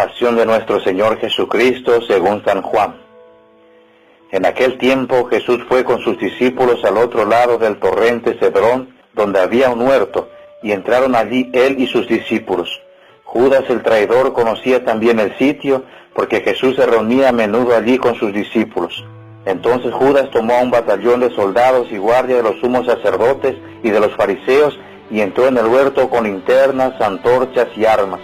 Pasión de nuestro Señor Jesucristo según San Juan. En aquel tiempo Jesús fue con sus discípulos al otro lado del torrente Cedrón, donde había un huerto, y entraron allí él y sus discípulos. Judas el traidor conocía también el sitio, porque Jesús se reunía a menudo allí con sus discípulos. Entonces Judas tomó a un batallón de soldados y guardia de los sumos sacerdotes y de los fariseos, y entró en el huerto con linternas, antorchas y armas.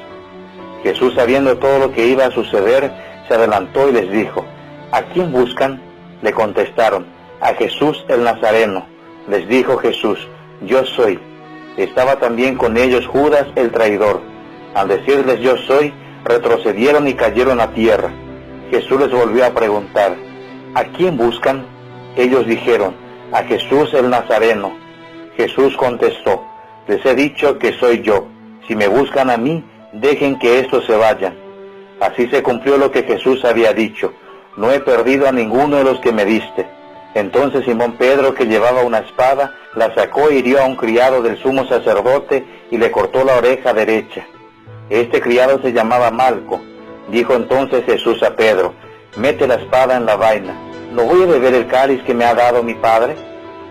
Jesús, sabiendo todo lo que iba a suceder, se adelantó y les dijo: ¿A quién buscan? Le contestaron: a Jesús el Nazareno. Les dijo Jesús: Yo soy. Estaba también con ellos Judas el traidor. Al decirles yo soy, retrocedieron y cayeron a tierra. Jesús les volvió a preguntar: ¿A quién buscan? Ellos dijeron: a Jesús el Nazareno. Jesús contestó: Les he dicho que soy yo. Si me buscan a mí, dejen que estos se vayan. Así se cumplió lo que Jesús había dicho: No he perdido a ninguno de los que me diste. Entonces Simón Pedro, que llevaba una espada, la sacó e hirió a un criado del sumo sacerdote y le cortó la oreja derecha. Este criado se llamaba Malco. Dijo entonces Jesús a Pedro: Mete la espada en la vaina. ¿No voy a beber el cáliz que me ha dado mi Padre?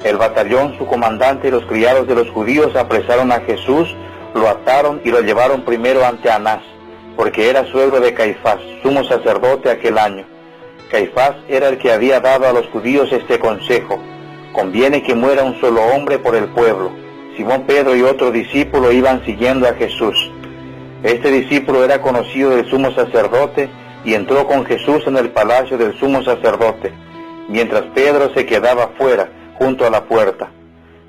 El batallón, su comandante y los criados de los judíos apresaron a Jesús, lo ataron y lo llevaron primero ante Anás, porque era suegro de Caifás, sumo sacerdote aquel año. Caifás era el que había dado a los judíos este consejo: conviene que muera un solo hombre por el pueblo. Simón Pedro y otro discípulo iban siguiendo a Jesús. Este discípulo era conocido del sumo sacerdote y entró con Jesús en el palacio del sumo sacerdote, mientras Pedro se quedaba fuera, junto a la puerta.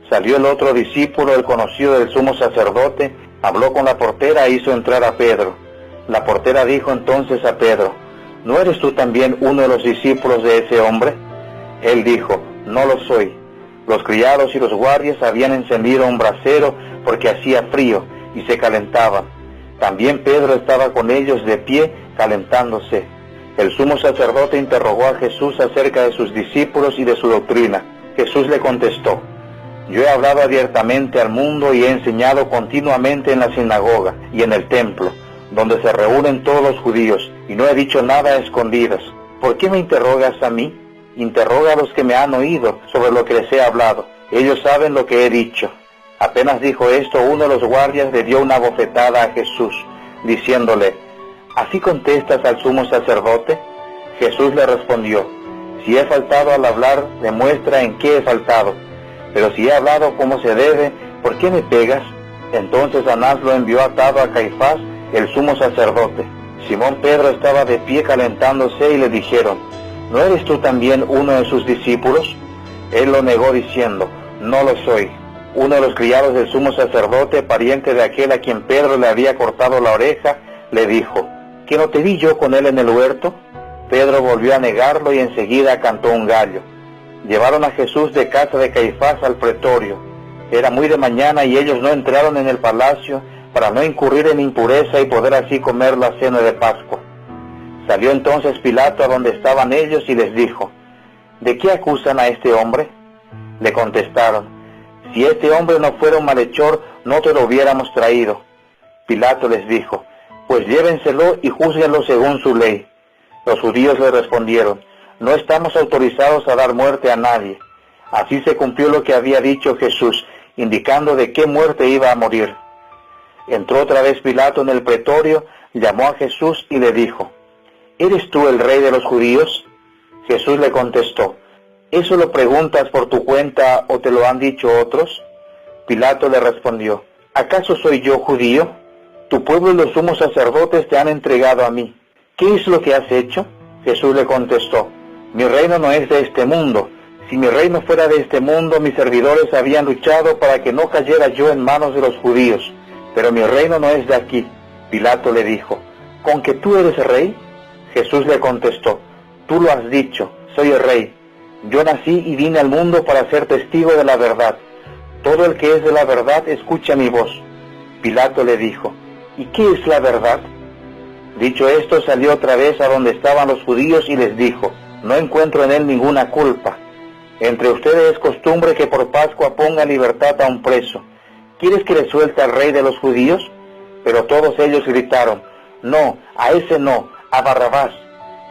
Salió el otro discípulo, el conocido del sumo sacerdote, habló con la portera e hizo entrar a Pedro. La portera dijo entonces a Pedro: ¿No eres tú también uno de los discípulos de ese hombre? Él dijo: No lo soy. Los criados y los guardias habían encendido un brasero porque hacía frío y se calentaban. También Pedro estaba con ellos de pie, calentándose. El sumo sacerdote interrogó a Jesús acerca de sus discípulos y de su doctrina. Jesús le contestó: Yo he hablado abiertamente al mundo y he enseñado continuamente en la sinagoga y en el templo, donde se reúnen todos los judíos, y no he dicho nada a escondidas. ¿Por qué me interrogas a mí? Interroga a los que me han oído sobre lo que les he hablado. Ellos saben lo que he dicho. Apenas dijo esto, uno de los guardias le dio una bofetada a Jesús, diciéndole: ¿Así contestas al sumo sacerdote? Jesús le respondió: Si he faltado al hablar, demuestra en qué he faltado. Pero si he hablado como se debe, ¿por qué me pegas? Entonces Anás lo envió atado a Caifás, el sumo sacerdote. Simón Pedro estaba de pie calentándose y le dijeron: ¿No eres tú también uno de sus discípulos? Él lo negó diciendo: No lo soy. Uno de los criados del sumo sacerdote, pariente de aquel a quien Pedro le había cortado la oreja, le dijo: ¿Que no te vi yo con él en el huerto? Pedro volvió a negarlo y enseguida cantó un gallo. Llevaron a Jesús de casa de Caifás al pretorio. Era muy de mañana y ellos no entraron en el palacio para no incurrir en impureza y poder así comer la cena de Pascua. Salió entonces Pilato a donde estaban ellos y les dijo: ¿De qué acusan a este hombre? Le contestaron: Si este hombre no fuera un malhechor, no te lo hubiéramos traído. Pilato les dijo: Pues llévenselo y júzguenlo según su ley. Los judíos le respondieron: No estamos autorizados a dar muerte a nadie. Así se cumplió lo que había dicho Jesús, indicando de qué muerte iba a morir. Entró otra vez Pilato en el pretorio, llamó a Jesús y le dijo: ¿Eres tú el rey de los judíos? Jesús le contestó: ¿Eso lo preguntas por tu cuenta o te lo han dicho otros? Pilato le respondió: ¿Acaso soy yo judío? Tu pueblo y los sumos sacerdotes te han entregado a mí. ¿Qué es lo que has hecho? Jesús le contestó: Mi reino no es de este mundo. Si mi reino fuera de este mundo, mis servidores habían luchado para que no cayera yo en manos de los judíos. Pero mi reino no es de aquí. Pilato le dijo: ¿Con que tú eres rey? Jesús le contestó: Tú lo has dicho, soy el rey. Yo nací y vine al mundo para ser testigo de la verdad. Todo el que es de la verdad escucha mi voz. Pilato le dijo: ¿Y qué es la verdad? Dicho esto, salió otra vez a donde estaban los judíos y les dijo: No encuentro en él ninguna culpa. Entre ustedes es costumbre que por Pascua ponga en libertad a un preso. ¿Quieres que le suelte al rey de los judíos? Pero todos ellos gritaron: no, a ese no, a Barrabás.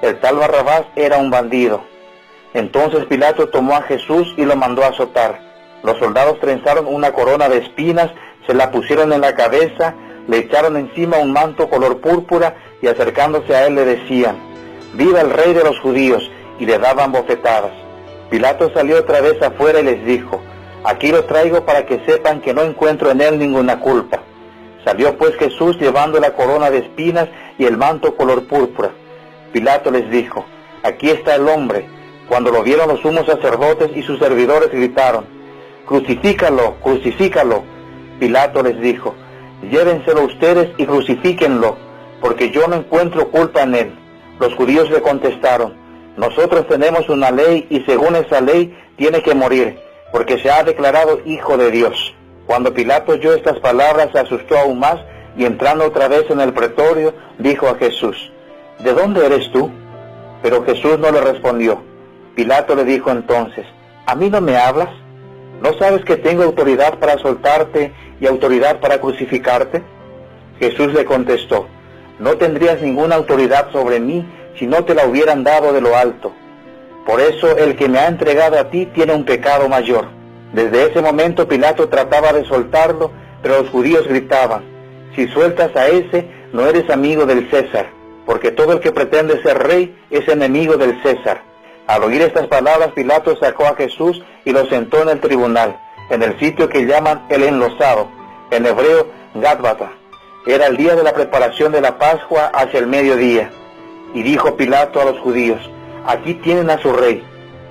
El tal Barrabás era un bandido. Entonces Pilato tomó a Jesús y lo mandó a azotar. Los soldados trenzaron una corona de espinas, se la pusieron en la cabeza, le echaron encima un manto color púrpura y acercándose a él le decían: «¡Viva el rey de los judíos!», y le daban bofetadas. Pilato salió otra vez afuera y les dijo: «Aquí lo traigo para que sepan que no encuentro en él ninguna culpa». Salió pues Jesús llevando la corona de espinas y el manto color púrpura. Pilato les dijo: «Aquí está el hombre». Cuando lo vieron los sumos sacerdotes y sus servidores gritaron: «¡Crucifícalo, crucifícalo!». Pilato les dijo: «Llévenselo ustedes y crucifíquenlo, porque yo no encuentro culpa en él». Los judíos le contestaron: «Nosotros tenemos una ley y según esa ley tiene que morir, porque se ha declarado hijo de Dios». Cuando Pilato oyó estas palabras se asustó aún más y entrando otra vez en el pretorio dijo a Jesús: «¿De dónde eres tú?». Pero Jesús no le respondió. Pilato le dijo entonces: «¿A mí no me hablas? ¿No sabes que tengo autoridad para soltarte y autoridad para crucificarte?». Jesús le contestó: «No tendrías ninguna autoridad sobre mí si no te la hubieran dado de lo alto. Por eso el que me ha entregado a ti tiene un pecado mayor». Desde ese momento Pilato trataba de soltarlo, pero los judíos gritaban: «Si sueltas a ese, no eres amigo del César, porque todo el que pretende ser rey es enemigo del César». Al oír estas palabras, Pilato sacó a Jesús y lo sentó en el tribunal, en el sitio que llaman el Enlosado, en hebreo Gátbata. Era el día de la preparación de la Pascua hacia el mediodía. Y dijo Pilato a los judíos: «Aquí tienen a su rey».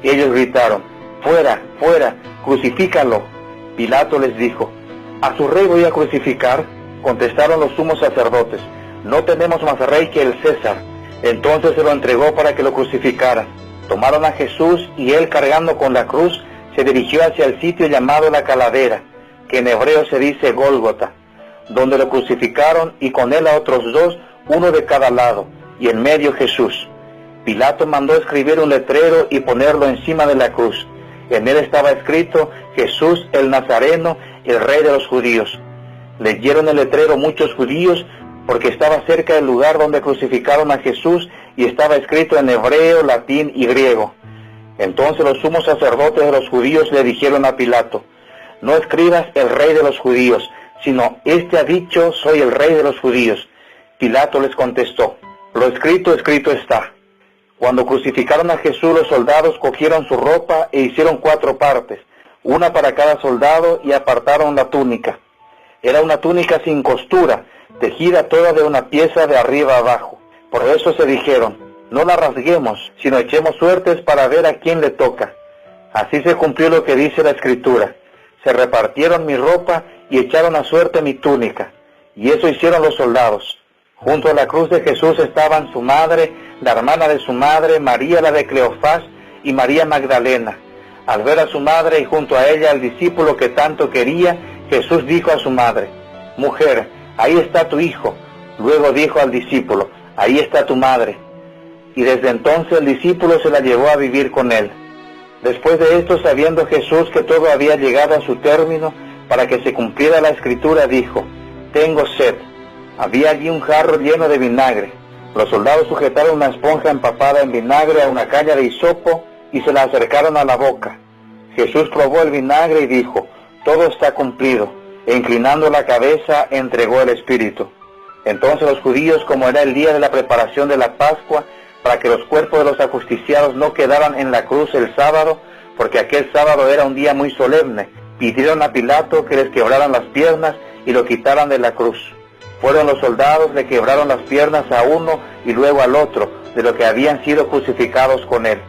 Y ellos gritaron: «¡Fuera, fuera, crucifícalo!». Pilato les dijo: «¿A su rey voy a crucificar?». Contestaron los sumos sacerdotes: «No tenemos más rey que el César». Entonces se lo entregó para que lo crucificaran. Tomaron a Jesús y él, cargando con la cruz, se dirigió hacia el sitio llamado la Calavera, que en hebreo se dice Gólgota, donde lo crucificaron y con él a otros dos, uno de cada lado, y en medio Jesús. Pilato mandó escribir un letrero y ponerlo encima de la cruz. En él estaba escrito: «Jesús el Nazareno, el rey de los judíos». Leyeron el letrero muchos judíos, porque estaba cerca del lugar donde crucificaron a Jesús y estaba escrito en hebreo, latín y griego. Entonces los sumos sacerdotes de los judíos le dijeron a Pilato: «No escribas el rey de los judíos, sino este ha dicho: soy el rey de los judíos». Pilato les contestó: «Lo escrito, escrito está». Cuando crucificaron a Jesús, los soldados cogieron su ropa e hicieron 4 partes, una para cada soldado, y apartaron la túnica. Era una túnica sin costura, tejida toda de una pieza de arriba abajo. Por eso se dijeron: «No la rasguemos, sino echemos suertes para ver a quién le toca». Así se cumplió lo que dice la Escritura: «Se repartieron mi ropa y echaron a suerte mi túnica». Y eso hicieron los soldados. Junto a la cruz de Jesús estaban su madre, la hermana de su madre, María la de Cleofás y María Magdalena. Al ver a su madre y junto a ella al discípulo que tanto quería, Jesús dijo a su madre: «Mujer, ahí está tu hijo». Luego dijo al discípulo: «Ahí está tu madre». Y desde entonces el discípulo se la llevó a vivir con él. Después de esto, sabiendo Jesús que todo había llegado a su término, para que se cumpliera la Escritura, dijo: «Tengo sed». Había allí un jarro lleno de vinagre. Los soldados sujetaron una esponja empapada en vinagre a una caña de hisopo y se la acercaron a la boca. Jesús probó el vinagre y dijo: «Todo está cumplido», e inclinando la cabeza entregó el espíritu. Entonces los judíos, como era el día de la preparación de la Pascua, para que los cuerpos de los ajusticiados no quedaran en la cruz el sábado, porque aquel sábado era un día muy solemne, pidieron a Pilato que les quebraran las piernas y lo quitaran de la cruz. Fueron los soldados, le quebraron las piernas a uno y luego al otro, de los que habían sido crucificados con él.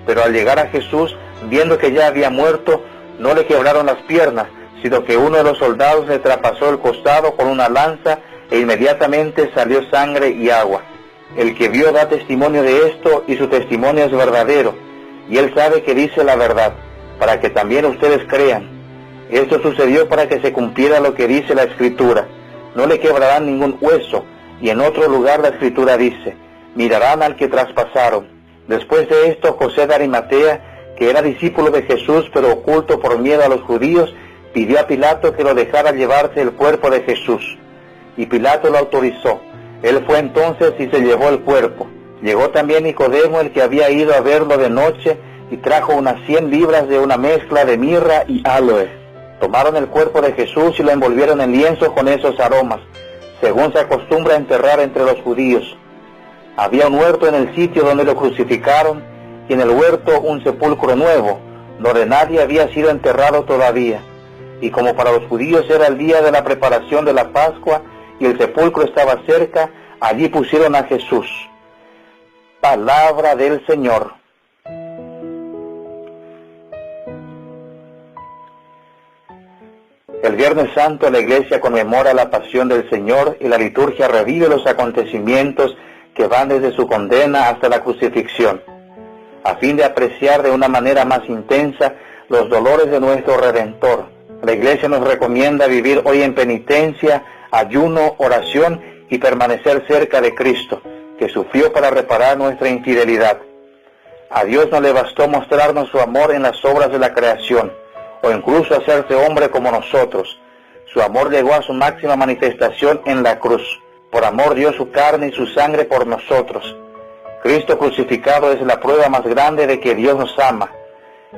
Pero al llegar a Jesús, viendo que ya había muerto, no le quebraron las piernas, sino que uno de los soldados le traspasó el costado con una lanza, e inmediatamente salió sangre y agua. El que vio da testimonio de esto, y su testimonio es verdadero, y él sabe que dice la verdad, para que también ustedes crean. Esto sucedió para que se cumpliera lo que dice la Escritura: «No le quebrarán ningún hueso», y en otro lugar la Escritura dice: «Mirarán al que traspasaron». Después de esto, José de Arimatea, que era discípulo de Jesús, pero oculto por miedo a los judíos, pidió a Pilato que lo dejara llevarse el cuerpo de Jesús. Y Pilato lo autorizó. Él fue entonces y se llevó el cuerpo. Llegó también Nicodemo, el que había ido a verlo de noche, y trajo unas 100 libras de una mezcla de mirra y áloe. Tomaron el cuerpo de Jesús y lo envolvieron en lienzos con esos aromas, según se acostumbra a enterrar entre los judíos. Había un huerto en el sitio donde lo crucificaron, y en el huerto un sepulcro nuevo, donde nadie había sido enterrado todavía. Y como para los judíos era el día de la preparación de la Pascua, y el sepulcro estaba cerca, allí pusieron a Jesús. Palabra del Señor. El Viernes Santo la Iglesia conmemora la pasión del Señor y la liturgia revive los acontecimientos que van desde su condena hasta la crucifixión, a fin de apreciar de una manera más intensa los dolores de nuestro Redentor. La Iglesia nos recomienda vivir hoy en penitencia, ayuno, oración y permanecer cerca de Cristo, que sufrió para reparar nuestra infidelidad. A Dios no le bastó mostrarnos su amor en las obras de la creación, o incluso hacerse hombre como nosotros. Su amor llegó a su máxima manifestación en la cruz. Por amor dio su carne y su sangre por nosotros. Cristo crucificado es la prueba más grande de que Dios nos ama.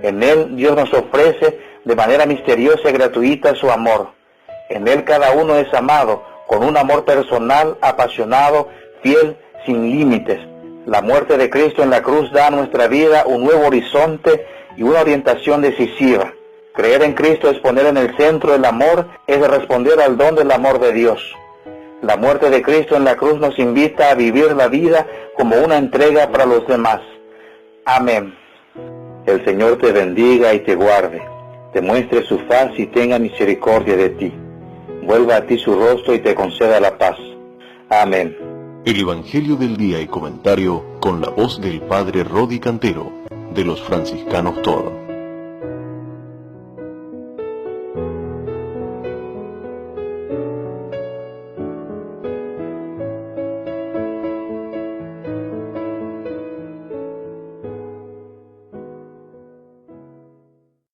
En Él Dios nos ofrece de manera misteriosa y gratuita su amor. En Él cada uno es amado, con un amor personal, apasionado, fiel, sin límites. La muerte de Cristo en la cruz da a nuestra vida un nuevo horizonte y una orientación decisiva. Creer en Cristo es poner en el centro el amor, es responder al don del amor de Dios. La muerte de Cristo en la cruz nos invita a vivir la vida como una entrega para los demás. Amén. El Señor te bendiga y te guarde, te muestre su faz y tenga misericordia de ti. Vuelva a ti su rostro y te conceda la paz. Amén. El Evangelio del Día y Comentario con la voz del Padre Rodi Cantero, de los Franciscanos Toro.